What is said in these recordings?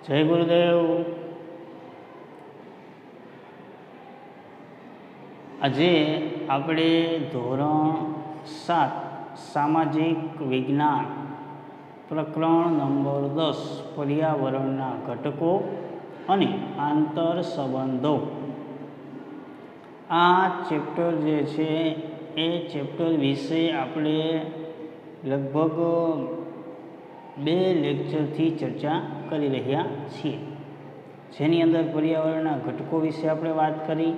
જય ગુરુદેવ। આજે આપણે ધોરણ 7 સામાજિક વિજ્ઞાન પ્રકરણ નંબર 10 પર્યાવરણના ઘટકો અને આંતર સંબંધો આ ચેપ્ટર જે છે એ ચેપ્ટર વિશે આપણે લગભગ 2 લેક્ચરથી ચર્ચા કરી રહ્યા છીએ, જેની અંદર પર્યાવરણના ઘટકો વિશે આપણે વાત કરી,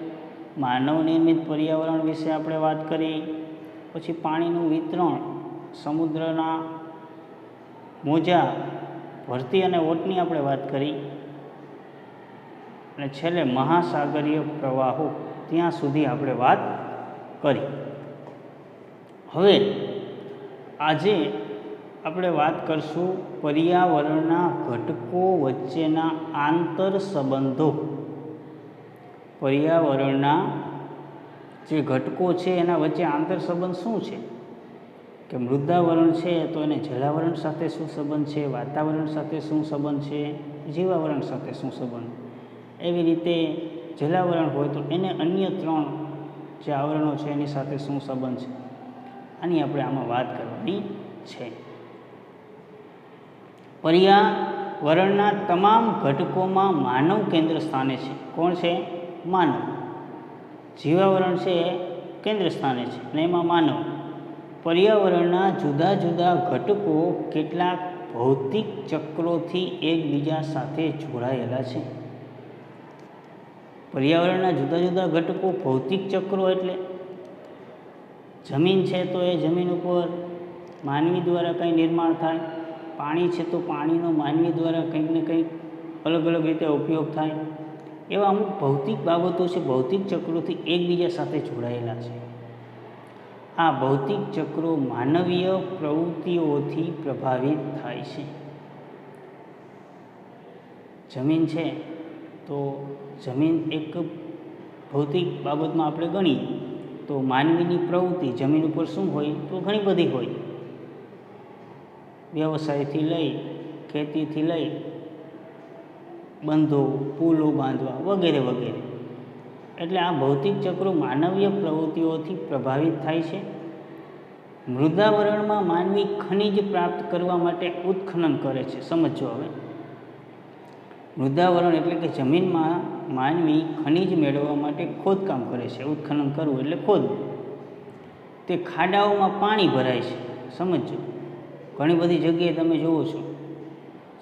માનવ નિર્મિત પર્યાવરણ વિશે આપણે વાત કરી, પછી પાણીનું વિતરણ, સમુદ્રના મોજા, ભરતી અને ઓટની આપણે વાત કરી, અને છેલ્લે મહાસાગરીય પ્રવાહો ત્યાં સુધી આપણે વાત કરી। હવે આજે આપણે વાત કરશું પર્યાવરણના ઘટકો વચ્ચેના આંતર સંબંધો। પર્યાવરણના જે ઘટકો છે એના વચ્ચે આંતર સંબંધ શું છે કે મૃદાવરણ છે તો એને જલાવરણ સાથે શું સંબંધ છે, વાતાવરણ સાથે શું સંબંધ છે, જીવાવરણ સાથે શું સંબંધ, એવી રીતે જલાવરણ હોય તો એને અન્ય 3 જે આવરણો છે એની સાથે શું સંબંધ છે, આની આપણે આમાં વાત કરવાની છે। પર્યાવરણના તમામ ઘટકોમાં માનવ કેન્દ્ર સ્થાને છે। કોણ છે? માનવ। જીવાવરણ છે કેન્દ્ર સ્થાને છે અને એમાં માનવ। પર્યાવરણના જુદા જુદા ઘટકો કેટલાક ભૌતિક ચક્રોથી એકબીજા સાથે જોડાયેલા છે। પર્યાવરણના જુદા જુદા ઘટકો ભૌતિક ચક્રો એટલે જમીન છે તો એ જમીન ઉપર માનવી દ્વારા કંઈ નિર્માણ થાય, પાણી છે તો પાણીનો માનવી દ્વારા કંઈક ને કંઈક અલગ અલગ રીતે ઉપયોગ થાય, એવા અમુક ભૌતિક બાબતો છે, ભૌતિક ચક્રોથી એકબીજા સાથે જોડાયેલા છે। આ ભૌતિક ચક્રો માનવીય પ્રવૃત્તિઓથી પ્રભાવિત થાય છે। જમીન છે તો જમીન એક ભૌતિક બાબતમાં આપણે ગણીએ તો માનવીની પ્રવૃત્તિ જમીન ઉપર શું હોય તો ઘણી બધી હોય, વ્યવસાયથી લઈ, ખેતીથી લઈ, બંધો, પુલો બાંધવા વગેરે વગેરે। એટલે આ ભૌતિક ચક્રો માનવીય પ્રવૃત્તિઓથી પ્રભાવિત થાય છે। મૃદાવરણમાં માનવી ખનિજ પ્રાપ્ત કરવા માટે ઉત્ખનન કરે છે। સમજો હવે, મૃદાવરણ એટલે કે જમીનમાં માનવી ખનિજ મેળવવા માટે ખોદકામ કરે છે। ઉત્ખનન કરવું એટલે ખોદવું। તે ખાડાઓમાં પાણી ભરાય છે। સમજો, ઘણી બધી જગ્યાએ તમે જુઓ છો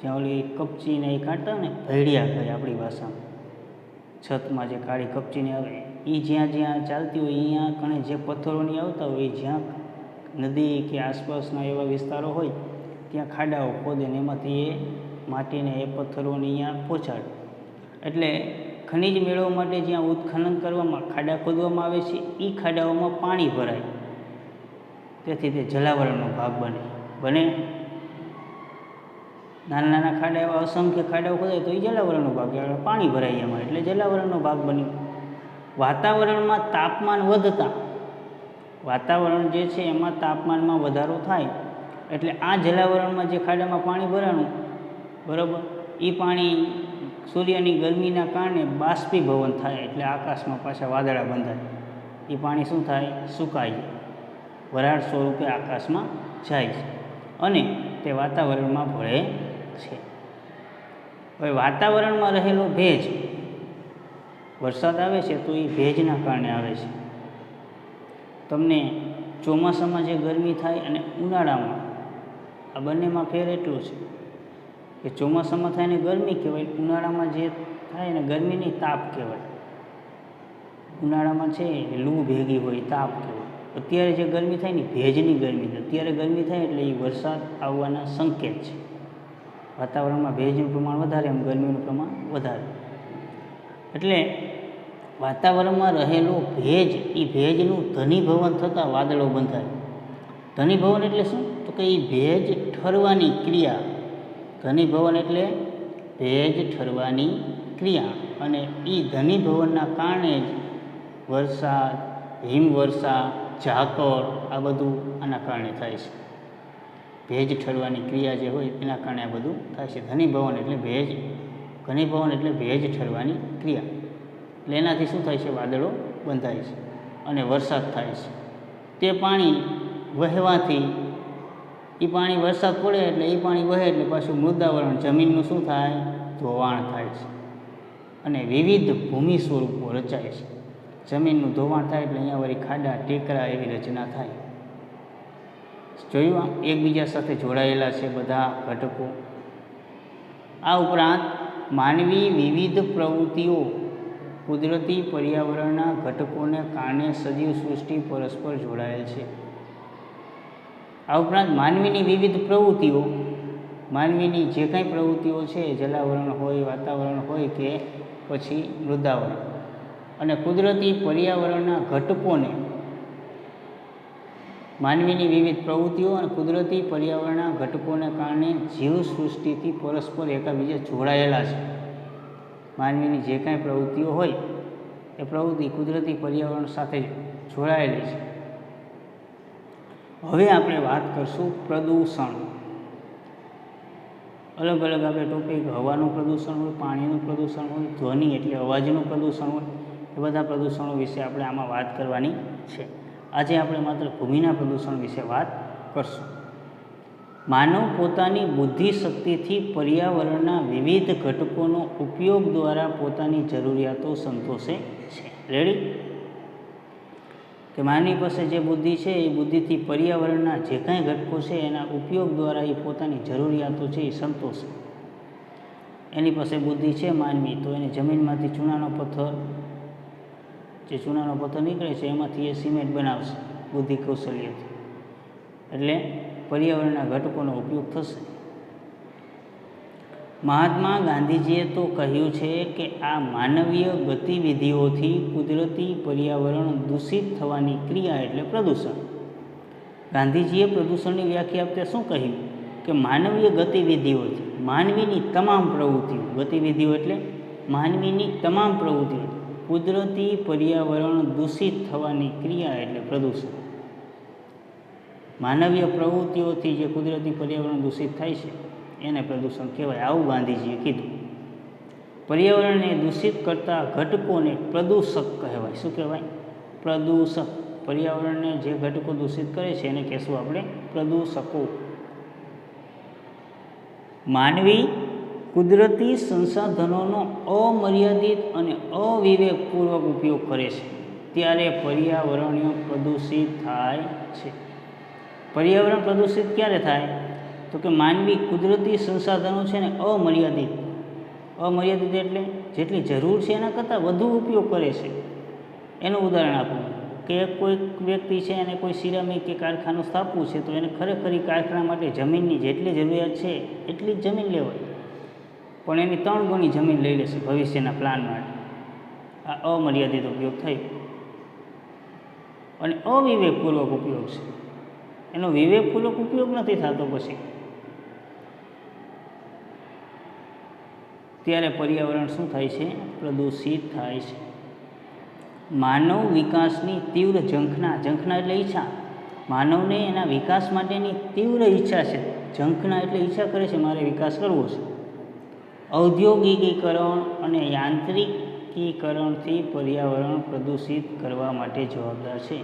જ્યાં ઓલી કપચીને એ કાઢતા ને, ભેડિયા કહે આપણી ભાષામાં, છતમાં જે કાળી કપચીને આવે એ જ્યાં જ્યાં ચાલતી હોય અહીંયા કણે જે પથ્થરોની આવતા હોય, જ્યાં નદી કે આસપાસના એવા વિસ્તારો હોય ત્યાં ખાડાઓ ખોદે ને એમાંથી એ માટીને એ પથ્થરોને અહીંયા પહોંચાડે। એટલે ખનિજ મેળવવા માટે જ્યાં ઉત્ખનન કરવામાં ખાડા ખોદવામાં આવે છે એ ખાડાઓમાં પાણી ભરાય, તેથી તે જલાવરણનો ભાગ બને। નાના નાના ખાડા એવા અસંખ્ય ખાડાઓ ખોદાય તો એ જલાવરણનો ભાગ, પાણી ભરાય એમાં, એટલે જલાવરણનો ભાગ બન્યો। વાતાવરણમાં તાપમાન વધતા, વાતાવરણ જે છે એમાં તાપમાનમાં વધારો થાય એટલે આ જલાવરણમાં જે ખાડામાં પાણી ભરાણું બરાબર, એ પાણી સૂર્યની ગરમીના કારણે બાષ્પીભવન થાય એટલે આકાશમાં પાછા વાદળા બંધાય, એ પાણી શું થાય? સુકાય, વરાળ સ્વરૂપે આકાશમાં જાય છે અને તે વાતાવરણમાં ભળે છે। હવે વાતાવરણમાં રહેલો ભેજ, વરસાદ આવે છે તો એ ભેજના કારણે આવે છે। તમને ચોમાસામાં જે ગરમી થાય અને ઉનાળામાં, આ બંનેમાં ફેર એટલો છે કે ચોમાસામાં થાય ને ગરમી કહેવાય, ઉનાળામાં જે થાય ને ગરમી નહીં, તાપ કહેવાય। ઉનાળામાં છે લૂ ભેગી હોય, તાપ કહેવાય। અત્યારે જે ગરમી થાય ને ભેજની ગરમી, અત્યારે ગરમી થાય એટલે એ વરસાદ આવવાના સંકેત છે। વાતાવરણમાં ભેજનું પ્રમાણ વધારે, એમ ગરમીનું પ્રમાણ વધારે, એટલે વાતાવરણમાં રહેલો ભેજ, એ ભેજનું ઘનીભવન થતાં વાદળો બંધાય। ઘનીભવન એટલે શું? તો કે એ ભેજ ઠરવાની ક્રિયા, ઘનીભવન એટલે ભેજ ઠરવાની ક્રિયા, અને એ ઘનીભવનના કારણે જ વરસાદ, હિમવર્ષા, ઝાકળ આ બધું આના કારણે થાય છે। ભેજ ઠરવાની ક્રિયા જે હોય એના કારણે આ બધું થાય છે। ઘનીભવન એટલે ભેજ ઘનીભવન એટલે ભેજ ઠરવાની ક્રિયા, એટલે એનાથી શું થાય છે? વાદળો બંધાય છે અને વરસાદ થાય છે. તે પાણી વહેવાથી એ પાણી વરસાદ પડે એટલે એ પાણી વહે એટલે પાછું મૃદાવરણ જમીનનું શું થાય? ધોવાણ થાય છે અને વિવિધ ભૂમિ સ્વરૂપો રચાય છે. જમીનનું ધોવાણ થાય એટલે અહીંયા વળી ખાડા ટેકરા એવી રચના થાય. જોયું? એકબીજા સાથે જોડાયેલા છે બધા ઘટકો. આ ઉપરાંત માનવી વિવિધ પ્રવૃત્તિઓ કુદરતી પર્યાવરણના ઘટકોને કારણે સજીવ સૃષ્ટિ પરસ્પર જોડાયેલ છે. આ ઉપરાંત માનવીની વિવિધ પ્રવૃત્તિઓ, માનવીની જે કાંઈ પ્રવૃત્તિઓ છે, જલાવરણ હોય, વાતાવરણ હોય કે પછી મૃદાવરણ, અને કુદરતી પર્યાવરણના ઘટકોને, માનવીની વિવિધ પ્રવૃત્તિઓ અને કુદરતી પર્યાવરણના ઘટકોને કારણે જીવસૃષ્ટિથી પરસ્પર એકબીજા જોડાયેલા છે. માનવીની જે કાંઈ પ્રવૃત્તિઓ હોય એ પ્રવૃત્તિ કુદરતી પર્યાવરણ સાથે જોડાયેલી છે. હવે આપણે વાત કરશું પ્રદૂષણ. અલગ અલગ આપણે ટોપિક, હવાનું પ્રદૂષણ હોય, પાણીનું પ્રદૂષણ હોય, ધ્વનિ એટલે અવાજનું પ્રદૂષણ હોય, એ બધા પ્રદૂષણો વિશે આપણે આમાં વાત કરવાની છે. આજે આપણે માત્ર ભૂમિના પ્રદૂષણ વિશે વાત કરશું. માનવ પોતાની બુદ્ધિ શક્તિથી પર્યાવરણના વિવિધ ઘટકોનો ઉપયોગ દ્વારા પોતાની જરૂરિયાતો સંતોષે છે. રેડી? કે માનવી પાસે જે બુદ્ધિ છે એ બુદ્ધિથી પર્યાવરણના જે કાંઈ ઘટકો છે એના ઉપયોગ દ્વારા એ પોતાની જરૂરિયાતો છે એ સંતોષે. એની પાસે બુદ્ધિ છે માનવી, તો એને જમીનમાંથી ચૂનાનો પથ્થર, જે ચૂનાનો પથ્થર નીકળે છે એમાંથી એ સિમેન્ટ બનાવશે બુદ્ધિ કૌશલ્યથી, એટલે પર્યાવરણના ઘટકોનો ઉપયોગ થશે. મહાત્મા ગાંધીજીએ તો કહ્યું છે કે આ માનવીય ગતિવિધિઓથી કુદરતી પર્યાવરણ દૂષિત થવાની ક્રિયા એટલે પ્રદૂષણ. ગાંધીજીએ પ્રદૂષણની વ્યાખ્યા આપતા શું કહ્યું? કે માનવીય ગતિવિધિઓથી, માનવીની તમામ પ્રવૃત્તિઓ, ગતિવિધિઓ એટલે માનવીની તમામ પ્રવૃત્તિઓ, કુદરતી પર્યાવરણ દૂષિત થવાની ક્રિયા એટલે પ્રદૂષણ. માનવીય પ્રવૃત્તિઓથી જે કુદરતી પર્યાવરણ દૂષિત થાય છે એને પ્રદૂષણ કહેવાય, આવું ગાંધીજીએ કીધું. પર્યાવરણને દૂષિત કરતા ઘટકોને પ્રદૂષક કહેવાય. શું કહેવાય? પ્રદૂષક. પર્યાવરણને જે ઘટકો દૂષિત કરે છે એને કહેશું આપણે પ્રદૂષકો. માનવી કુદરતી સંસાધનોનો અમર્યાદિત અને અવિવેકપૂર્વક ઉપયોગ કરે છે ત્યારે પર્યાવરણીય પ્રદૂષિત થાય છે. પર્યાવરણ પ્રદૂષિત ક્યારે થાય? તો કે માનવી કુદરતી સંસાધનો છે ને અમર્યાદિત એટલે જેટલી જરૂર છે એના કરતાં વધુ ઉપયોગ કરે છે. એનું ઉદાહરણ આપું કે કોઈક વ્યક્તિ છે એને કોઈ સિરામિક કે કારખાનું સ્થાપવું છે, તો એને ખરેખર કારખાના માટે જમીનની જેટલી જરૂરિયાત છે એટલી જ જમીન લેવાય, પણ એની 3 ગણી જમીન લઈ લેશે ભવિષ્યના પ્લાન માટે. આ અમર્યાદિત ઉપયોગ થયો અને અવિવેકપૂર્વક ઉપયોગ છે. એનો વિવેકપૂર્વક ઉપયોગ નથી થતો પછી, ત્યારે પર્યાવરણ શું થાય છે? પ્રદૂષિત થાય છે. માનવ વિકાસની તીવ્ર ઝંખના એટલે ઈચ્છા. માનવને એના વિકાસ માટેની તીવ્ર ઈચ્છા છે. ઝંખના એટલે ઈચ્છા કરે છે મારે વિકાસ કરવો છે. ઔદ્યોગિકીકરણ અને યાંત્રિકીકરણથી પર્યાવરણ પ્રદૂષિત કરવા માટે જવાબદાર છે.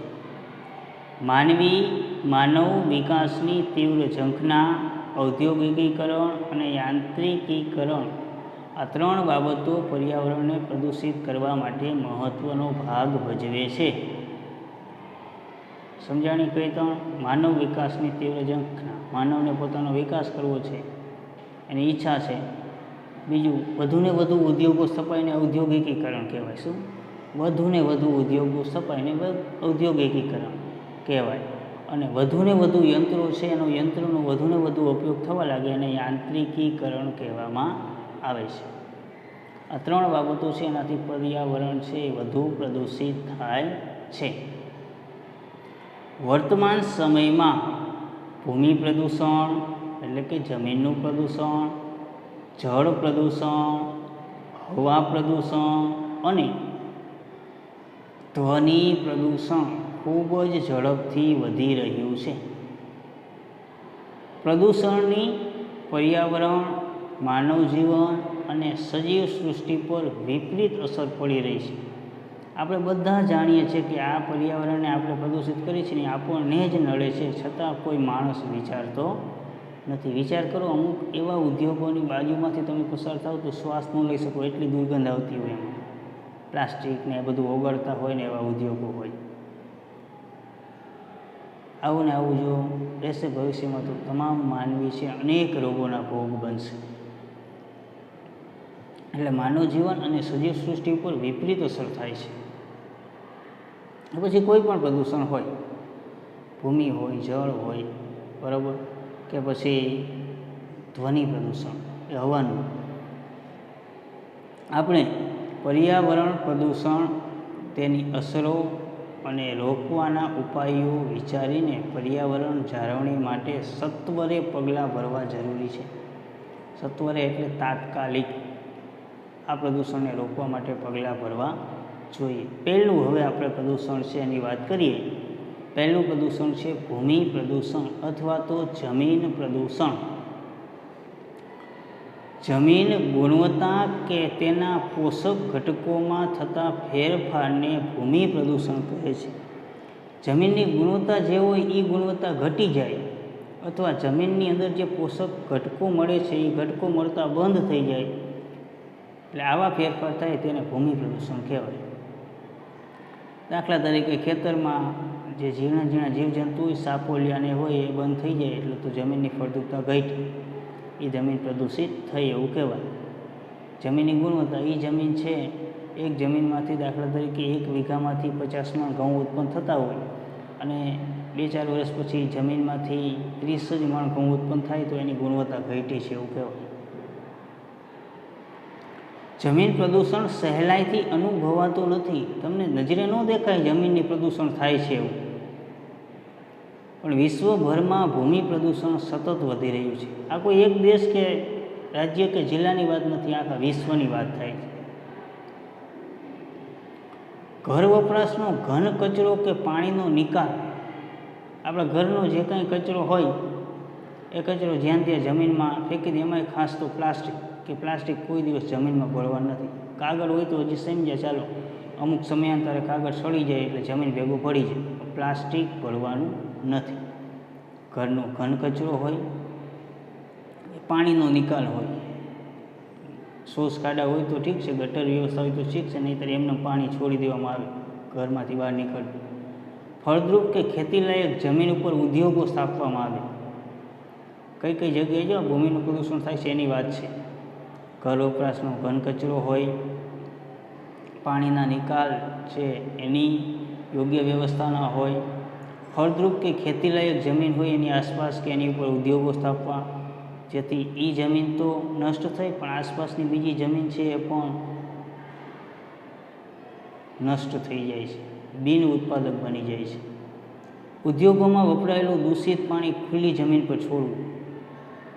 માનવ વિકાસની તીવ્ર ઝંખના, ઔદ્યોગિકીકરણ અને યાંત્રિકીકરણ, આ 3 બાબતો પર્યાવરણને પ્રદૂષિત કરવા માટે મહત્ત્વનો ભાગ ભજવે છે. સમજાણી? કઈ 3? માનવ વિકાસની તીવ્ર ઝંખના, માનવને પોતાનો વિકાસ કરવો છે, એની ઈચ્છા છે. બીજું, વધુને વધુ ઉદ્યોગો સ્થપાઈને ઔદ્યોગિકીકરણ કહેવાય. શું? વધુને વધુ ઉદ્યોગો સ્થપાઈને ઔદ્યોગિકીકરણ કહેવાય. અને વધુને વધુ યંત્રો છે, એનો યંત્રનો વધુને વધુ ઉપયોગ થવા લાગે અને યાંત્રિકીકરણ કહેવામાં આવે છે. આ 3 બાબતો છે એનાથી પર્યાવરણ છે વધુ પ્રદૂષિત થાય છે. વર્તમાન સમયમાં ભૂમિ પ્રદૂષણ એટલે કે જમીનનું પ્રદૂષણ, જળ પ્રદૂષણ, હવા પ્રદૂષણ અને ધ્વનિ પ્રદૂષણ ખૂબ જ ઝડપથી વધી રહ્યું છે. પ્રદૂષણની પર્યાવરણ, માનવ જીવન અને સજીવ સૃષ્ટિ પર વિપરીત અસર પડી રહી છે. આપણે બધા જાણીએ છીએ કે આ પર્યાવરણને આપણે પ્રદૂષિત કરીએ છીએ ને આપણને જ નડે છે, છતાં કોઈ માણસ વિચારતો નથી. વિચાર કરો, અમુક એવા ઉદ્યોગોની બાજુમાંથી તમે પસાર થાવ તો શ્વાસ ન લઈ શકો એટલી દુર્ગંધ આવતી હોય. એમાં પ્લાસ્ટિક ને બધું ઓગળતા હોય ને એવા ઉદ્યોગો હોય. આવું ને આવું જો રહેશે ભવિષ્યમાં તો તમામ માનવી છે અનેક રોગોના ભોગ બનશે. એટલે માનવ જીવન અને સજીવ સૃષ્ટિ ઉપર વિપરીત અસર થાય છે. પછી કોઈ પણ પ્રદૂષણ હોય, ભૂમિ હોય, જળ હોય, બરાબર, કે પછી ધ્વનિ પ્રદૂષણ એ હવાનું. આપણે પર્યાવરણ પ્રદૂષણ, તેની અસરો અને રોકવાના ઉપાયો વિચારીને પર્યાવરણ જાળવણી માટે સત્વરે પગલાં ભરવા જરૂરી છે. સત્વરે એટલે તાત્કાલિક આ પ્રદૂષણને રોકવા માટે પગલાં ભરવા જોઈએ. પહેલું હવે આપણે પ્રદૂષણ છે એની વાત કરીએ. પહેલું પ્રદૂષણ છે ભૂમિ પ્રદૂષણ અથવા તો જમીન પ્રદૂષણ. જમીન ગુણવત્તા કે તેના પોષક ઘટકોમાં થતા ફેરફારને ભૂમિ પ્રદૂષણ કહે છે. જમીનની ગુણવત્તા જે હોય એ ગુણવત્તા ઘટી જાય અથવા જમીનની અંદર જે પોષક ઘટકો મળે છે એ ઘટકો મળતા બંધ થઈ જાય, એટલે આવા ફેરફાર થાય તેને ભૂમિ પ્રદૂષણ કહેવાય. દાખલા તરીકે ખેતરમાં જે ઝીણા ઝીણા જીવજંતુ હોય, સાપોલિયાને હોય, એ બંધ થઈ જાય એટલે તો જમીનની ફળદ્રુપતા ઘટી, એ જમીન પ્રદૂષિત થઈ એવું કહેવાય. જમીનની ગુણવત્તા, એ જમીન છે, એક જમીનમાંથી દાખલા તરીકે 1 વીઘામાંથી 50 મણ ઘઉં ઉત્પન્ન થતા હોય અને 2-4 વર્ષ પછી જમીનમાંથી 30 જ મણ ઘઉં ઉત્પન્ન થાય તો એની ગુણવત્તા ઘટી છે એવું કહેવાય. જમીન પ્રદૂષણ સહેલાઈથી અનુભવાતું નથી. તમને નજરે ન દેખાય જમીનની પ્રદૂષણ થાય છે એવું, પણ વિશ્વભરમાં ભૂમિ પ્રદૂષણ સતત વધી રહ્યું છે. આ કોઈ એક દેશ કે રાજ્ય કે જિલ્લાની વાત નથી, આખા વિશ્વની વાત થાય છે. ઘર વપરાશનો ઘન કચરો કે પાણીનો નિકાલ, આપણા ઘરનો જે કાંઈ કચરો હોય એ કચરો જ્યાં ત્યાં જમીનમાં ફેંકી દે. એમાંય ખાસ તો પ્લાસ્ટિક કોઈ દિવસ જમીનમાં ભળવાનું નથી. કાગળ હોય તો હજી સમજ્યા ચાલો, અમુક સમયાંતરે કાગળ સડી જાય એટલે જમીન ભેગું પડી જાય. પ્લાસ્ટિક ભળવાનું નથી. ઘરનો ઘન કચરો હોય, પાણીનો નિકાલ હોય, સોસ ખાડા હોય તો ઠીક છે, ગટર વ્યવસ્થા હોય તો ઠીક છે, નહીંતર એમને પાણી છોડી દેવામાં આવે ઘરમાંથી બહાર નીકળતું. ફળદ્રુપ કે ખેતીલાયક જમીન ઉપર ઉદ્યોગો સ્થાપવામાં આવે. કઈ કઈ જગ્યાએ જો ભૂમિનું પ્રદૂષણ થાય છે એની વાત છે. ઘર વપરાશનો ઘન કચરો હોય, પાણીના નિકાલ છે એની યોગ્ય વ્યવસ્થા ન હોય, ફળદ્રુપ કે ખેતીલાયક જમીન હોય એની આસપાસ કે એની ઉપર ઉદ્યોગો સ્થાપવા, જેથી એ જમીન તો નષ્ટ થઈ પણ આસપાસની બીજી જમીન છે એ પણ નષ્ટ થઈ જાય છે, બિન ઉત્પાદક બની જાય છે. ઉદ્યોગોમાં વપરાયેલું દૂષિત પાણી ખુલ્લી જમીન પર છોડવું.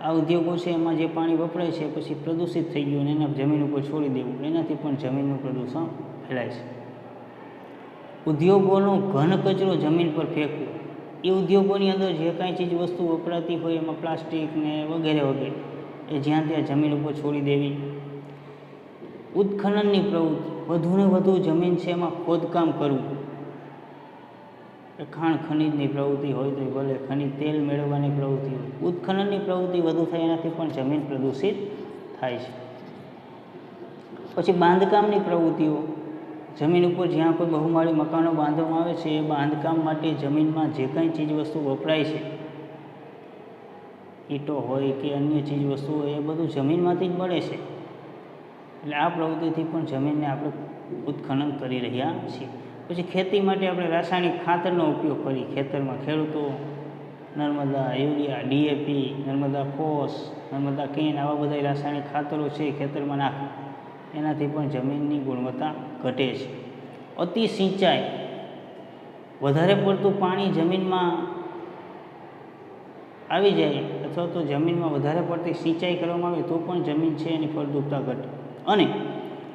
આ ઉદ્યોગો છે એમાં જે પાણી વપરાય છે પછી પ્રદૂષિત થઈ ગયું અને એના જમીન ઉપર છોડી દેવું, એનાથી પણ જમીનનું પ્રદૂષણ ફેલાય છે. ઉદ્યોગોનો ઘન કચરો જમીન પર ફેંકવો. એ ઉદ્યોગોની અંદર જે કાંઈ ચીજ વસ્તુ વપરાતી હોય એમાં પ્લાસ્ટિક ને વગેરે વગેરે એ જ્યાં ત્યાં જમીન ઉપર છોડી દેવી. ઉત્ખનનની પ્રવૃત્તિ, વધુને વધુ જમીન છે એમાં ખોદકામ કરવું. ખાણ ખનીજની પ્રવૃત્તિ હોય તો ભલે, ખનીજ તેલ મેળવવાની પ્રવૃત્તિ હોય, ઉત્ખનનની પ્રવૃત્તિ વધુ થાય એનાથી પણ જમીન પ્રદૂષિત થાય છે. પછી બાંધકામની પ્રવૃત્તિઓ, જમીન ઉપર જ્યાં કોઈ બહુમાળી મકાનો બાંધવામાં આવે છે એ બાંધકામ માટે જમીનમાં જે કાંઈ ચીજ વસ્તુ વપરાય છે, ઈંટો હોય કે અન્ય ચીજ વસ્તુ હોય, એ બધું જમીનમાંથી જ મળે છે. એટલે આ પ્રવૃત્તિથી પણ જમીનને આપણે ઉત્ખનન કરી રહ્યા છીએ. પછી ખેતી માટે આપણે રાસાયણિક ખાતરનો ઉપયોગ કરી. ખેતરમાં ખેડૂતો Narmada, urea, DAP, Narmada FOSS, Narmada can, આવા બધા રાસાયણિક ખાતરો છે ખેતરમાં નાખે, એનાથી પણ જમીનની ગુણવત્તા ઘટે છે. અતિ સિંચાઈ, વધારે પડતું પાણી જમીનમાં આવી જાય અથવા તો જમીનમાં વધારે પડતી સિંચાઈ કરવામાં આવે તો પણ જમીન છે એની ફળદ્રુપતા ઘટે. અને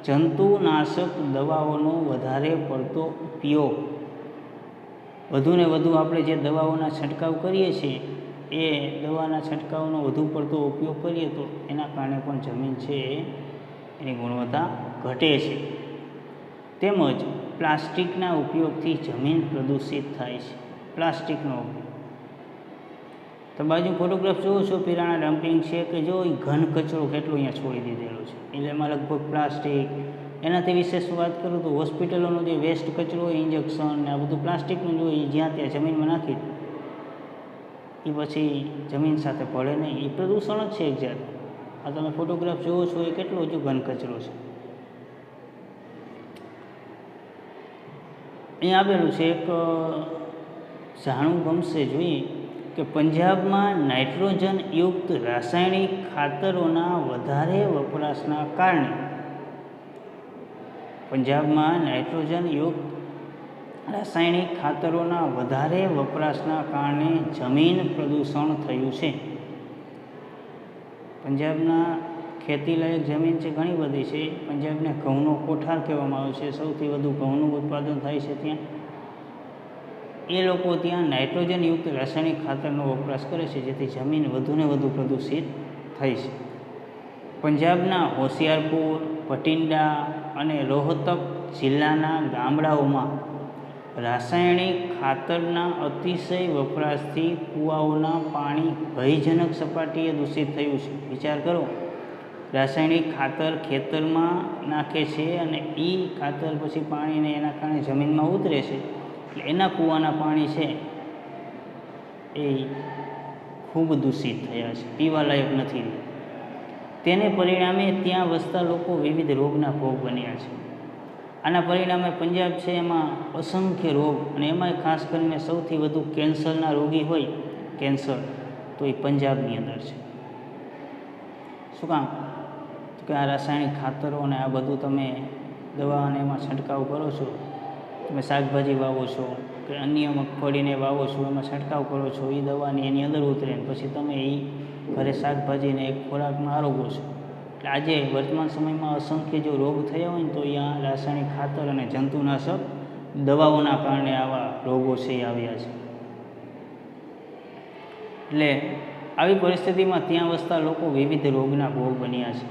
જંતુનાશક દવાઓનો વધારે પડતો ઉપયોગ, વધુને વધુ આપણે જે દવાઓના છંટકાવ કરીએ છીએ એ દવાના છંટકાવનો વધુ પડતો ઉપયોગ કરીએ તો એના કારણે પણ જમીન છે એ એની ગુણવત્તા ઘટે છે. તેમજ પ્લાસ્ટિકના ઉપયોગથી જમીન પ્રદૂષિત થાય છે. પ્લાસ્ટિકનો ઉપયોગ, તો બાજુ ફોટોગ્રાફ જોવો છો, પીરાણા ડમ્પિંગ છે કે જો એ ઘન કચરો કેટલો અહીંયા છોડી દીધેલો છે, એટલે એમાં લગભગ પ્લાસ્ટિક. એનાથી વિશેષ વાત કરું તો હોસ્પિટલોનો જે વેસ્ટ કચરો હોય, ઇન્જેક્શન ને આ બધું પ્લાસ્ટિકનું જો એ જ્યાં ત્યાં જમીનમાં નાખી એ પછી જમીન સાથે ભળે નહીં, એ પ્રદૂષણ જ છે એક જાત. આ તમે ફોટોગ્રાફ જોવો છો એ કેટલો હજુ ઘન કચરો છે. અહીં આવેલું છે એક જાણવું ગમશે જોઈએ કે પંજાબમાં નાઇટ્રોજનયુક્ત રાસાયણિક ખાતરોના વધારે વપરાશના કારણે પંજાબમાં નાઇટ્રોજનયુક્ત રાસાયણિક ખાતરોના વધારે વપરાશના કારણે જમીન પ્રદૂષણ થયું છે. પંજાબના ખેતીલાયક જમીન છે ઘણી બધી છે. પંજાબને ઘઉંનો કોઠાર કહેવામાં આવે છે, સૌથી વધુ ઘઉંનું ઉત્પાદન થાય છે ત્યાં. એ લોકો ત્યાં નાઇટ્રોજનયુક્ત રાસાયણિક ખાતરનો વપરાશ કરે છે, જેથી જમીન વધુને વધુ પ્રદૂષિત થઈ છે. પંજાબના હોશિયારપુર, ભટિંડા અને રોહતક જિલ્લાના ગામડાઓમાં રાસાયણિક ખાતરના અતિશય વપરાશથી કૂવાઓના પાણી ભયજનક સપાટીએ દૂષિત થયું છે. વિચાર કરો, રાસાયણિક ખાતર ખેતરમાં નાખે છે અને એ ખાતર પછી પાણીને એના કારણે જમીનમાં ઉતરે છે, એટલે એના કૂવાના પાણી છે એ ખૂબ દૂષિત થયા છે, પીવાલાયક નથી. તેને પરિણામે ત્યાં વસતા લોકો વિવિધ રોગના ભોગ બન્યા છે. આના પરિણામે પંજાબ છે એમાં અસંખ્ય રોગ, અને એમાંય ખાસ કરીને સૌથી વધુ કેન્સરના રોગી હોય, કેન્સર, તો એ પંજાબની અંદર છે. શું કામ? કે આ રાસાયણિક ખાતરો અને આ બધું તમે દવા અને એમાં છંટકાવ કરો છો. તમે શાકભાજી વાવો છો કે અન્ય મગફળીને વાવો છો, એમાં છંટકાવ કરો છો, એ દવાની એની અંદર ઉતરે, પછી તમે એ ઘરે શાકભાજીને એક ખોરાકમાં આરોગો છો. એટલે આજે વર્તમાન સમયમાં અસંખ્ય જો રોગ થયા હોય ને તો અહીંયા રાસાયણિક ખાતર અને જંતુનાશક દવાઓના કારણે આવા રોગો છે એ આવ્યા છે. એટલે આવી પરિસ્થિતિમાં ત્યાં વસતા લોકો વિવિધ રોગના ભોગ બન્યા છે.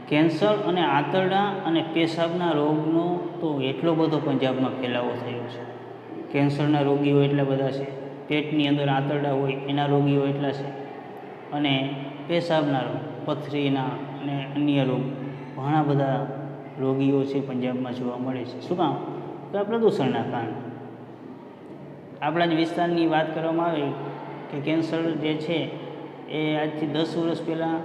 કેન્સર અને આંતરડા અને પેશાબના રોગનો તો એટલો બધો પંજાબમાં ફેલાવો થયો છે. કેન્સરના રોગીઓ એટલા બધા છે, પેટની અંદર આંતરડા હોય એના રોગીઓ એટલા છે, અને પેશાબના રોગ, પથરીના અને અન્ય રોગ, ઘણા બધા રોગીઓ છે પંજાબમાં જોવા મળે છે. શું કામ? તો આ પ્રદૂષણના કારણે. આપણા જ વિસ્તારની વાત કરવામાં આવે કે કેન્સર જે છે એ આજથી 10 વર્ષ પહેલાં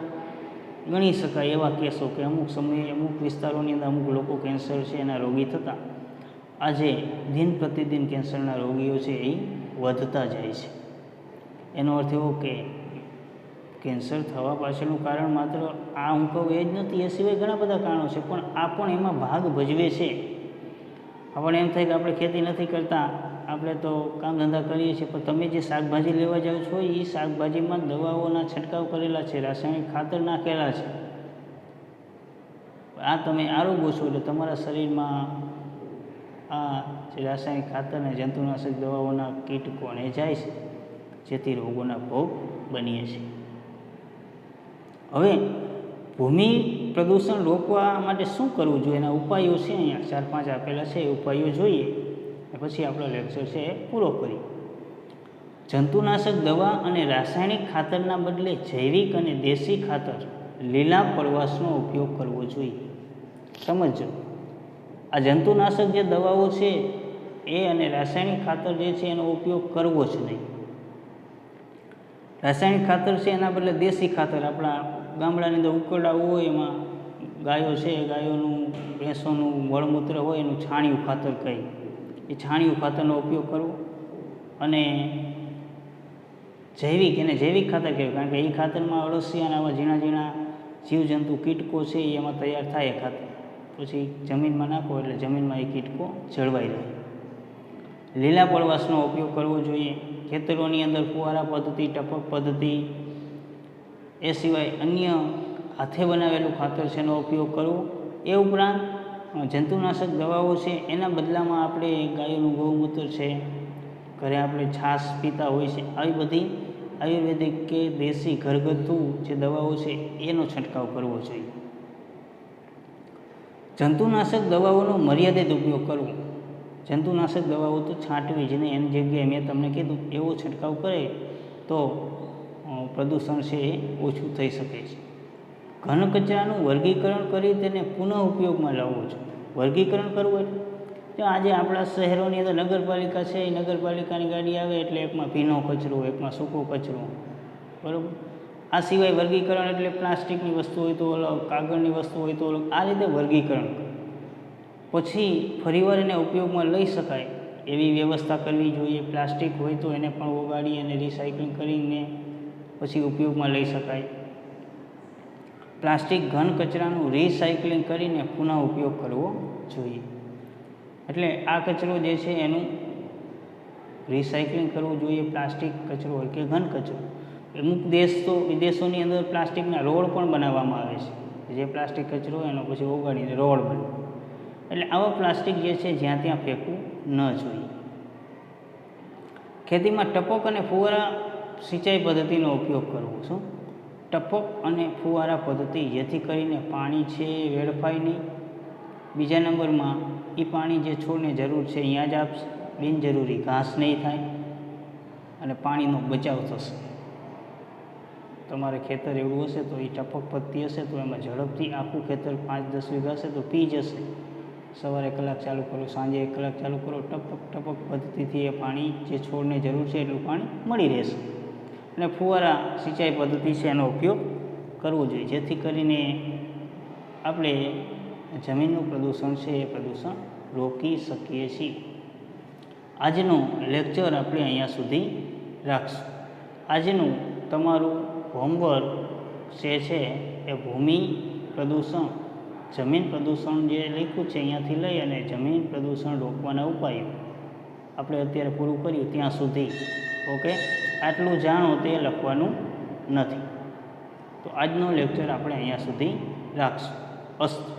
ગણી શકાય એવા કેસો કે અમુક સમયે અમુક વિસ્તારોની અંદર અમુક લોકો કેન્સર છે એના રોગી થતા. આજે દિન પ્રતિદિન કેન્સરના રોગીઓ છે એ વધતા જાય છે. એનો અર્થ એવો કે કેન્સર થવા પાછળનું કારણ માત્ર આ હું કહું એ જ નથી, એ સિવાય ઘણા બધા કારણો છે, પણ આ પણ એમાં ભાગ ભજવે છે. આપણને એમ થાય કે આપણે ખેતી નથી કરતા, આપણે તો કામ ધંધા કરીએ છીએ, પણ તમે જે શાકભાજી લેવા જાઓ છો એ શાકભાજીમાં દવાઓના છંટકાવ કરેલા છે, રાસાયણિક ખાતર નાખેલા છે. આ તમે આરોગો છો એટલે તમારા શરીરમાં આ જે રાસાયણિક ખાતર અને જંતુનાશક દવાઓના કીટકોને જાય છે, જેથી રોગોના ભોગ બનીએ છીએ. હવે ભૂમિ પ્રદૂષણ રોકવા માટે શું કરવું જોઈએ, એના ઉપાયો છે અહીંયા 4-5 આપેલા છે, એ ઉપાયો જોઈએ પછી આપણો લેક્ચર છે એ પૂરો કરીએ. જંતુનાશક દવા અને રાસાયણિક ખાતરના બદલે જૈવિક અને દેશી ખાતર, લીલા પડવાશનો ઉપયોગ કરવો જોઈએ. સમજો, આ જંતુનાશક જે દવાઓ છે એ અને રાસાયણિક ખાતર જે છે એનો ઉપયોગ કરવો જ નહીં. રાસાયણિક ખાતર છે એના બદલે દેશી ખાતર, આપણા ગામડાની અંદર ઉકરડા હોય એમાં ગાયો છે, ગાયોનું ભેંસોનું મળમૂત્ર હોય એનું છાણિયું ખાતર કહી, એ છાણિયું ખાતરનો ઉપયોગ કરવો. અને જૈવિક, એને જૈવિક ખાતર કહેવાય, કારણ કે એ ખાતરમાં અળસિયા અને આવા ઝીણા ઝીણા જીવજંતુ કીટકો છે એ એમાં તૈયાર થાય ખાતર, પછી જમીનમાં નાખો એટલે જમીનમાં એ કીટકો જળવાઈ રહે. લીલા પડવાશનો ઉપયોગ કરવો જોઈએ. ખેતરોની અંદર ફુવારા પદ્ધતિ, ટપક પદ્ધતિ, એ સિવાય અન્ય હાથે બનાવેલું ખાતર છે એનો ઉપયોગ કરવો. એ ઉપરાંત જંતુનાશક દવાઓ છે એના બદલામાં આપણે ગાયોનું ગૌમૂત્ર છે, ઘરે આપણે છાશ પીતા હોય છે, આવી બધી આયુર્વેદિક કે દેશી ઘરગથ્થુ જે દવાઓ છે એનો છંટકાવ કરવો જોઈએ. જંતુનાશક દવાઓનો મર્યાદિત ઉપયોગ કરવો. જંતુનાશક દવાઓ તો છાંટવી જ નહીં, એની જગ્યાએ મેં તમને કીધું એવો છંટકાવ કરે તો પ્રદૂષણ છે એ ઓછું થઈ શકે છે. ઘન કચરાનું વર્ગીકરણ કરી તેને પુનઃ ઉપયોગમાં લાવવો છે. વર્ગીકરણ કરવું એટલે જો આજે આપણા શહેરોની અંદર નગરપાલિકા છે, એ નગરપાલિકાની ગાડી આવે એટલે એકમાં ભીનો કચરો, એકમાં સૂકો કચરો, બરાબર. આ સિવાય વર્ગીકરણ એટલે પ્લાસ્ટિકની વસ્તુ હોય તો અલગ, કાગળની વસ્તુ હોય તો અલગ, આ રીતે વર્ગીકરણ પછી ફરીવાર એને ઉપયોગમાં લઈ શકાય એવી વ્યવસ્થા કરવી જોઈએ. પ્લાસ્ટિક હોય તો એને પણ ઓગાળી અને રિસાયકલિંગ કરીને પછી ઉપયોગમાં લઈ શકાય. પ્લાસ્ટિક ઘન કચરાનું રિસાયકલિંગ કરીને પુનઃ ઉપયોગ કરવો જોઈએ. એટલે આ કચરો જે છે એનું રિસાયકલિંગ કરવું જોઈએ. પ્લાસ્ટિક કચરો હોય કે ઘન કચરો. અમુક વિદેશોની અંદર પ્લાસ્ટિકના રોડ પણ બનાવવામાં આવે છે. જે પ્લાસ્ટિક કચરો એનો પછી ઓગાળીને રોડ બને. એટલે આવા પ્લાસ્ટિક જે છે જ્યાં ત્યાં ફેંકવું ન જોઈએ. ખેતીમાં ટપક અને ફુવારા સિંચાઈ પદ્ધતિનો ઉપયોગ કરવો. શું? ટપક અને ફુવારા પદ્ધતિ, જેથી કરીને પાણી છે વેડફાય નહીં. બીજા નંબરમાં એ પાણી જે છોડને જરૂર છે અહીંયા જ આપશે, બિનજરૂરી ઘાસ નહીં થાય અને પાણીનો બચાવ થશે. તમારે ખેતર એવું હશે તો એ ટપક પદ્ધતિ હશે તો એમાં ઝડપથી આખું ખેતર 5-10 વીઘા હશે તો પી જશે. સવારે 1 કલાક ચાલુ કરો, સાંજે 1 કલાક ચાલુ કરો, ટપક પદ્ધતિથી એ પાણી જે છોડને જરૂર છે એટલું પાણી મળી રહેશે. અને ફુવારા સિંચાઈ પદ્ધતિ છે એનો ઉપયોગ કરવો જોઈએ, જેથી કરીને આપણે જમીનનું પ્રદૂષણ છે એ પ્રદૂષણ રોકી શકીએ છીએ. આજનું લેક્ચર આપણે અહીંયા સુધી રાખશું. આજનું તમારું હોમવર્ક જે છે એ ભૂમિ પ્રદૂષણ, જમીન પ્રદૂષણ જે લખ્યું છે અહીંયાથી લઈ અને જમીન પ્રદૂષણ રોકવાના ઉપાયો આપણે અત્યારે પૂરું કર્યું ત્યાં સુધી. ઓકે, આટલું જાણો તે લખવાનું નથી. તો આજનો લેક્ચર આપણે અહીંયા સુધી રાખશું. અસ્તુ.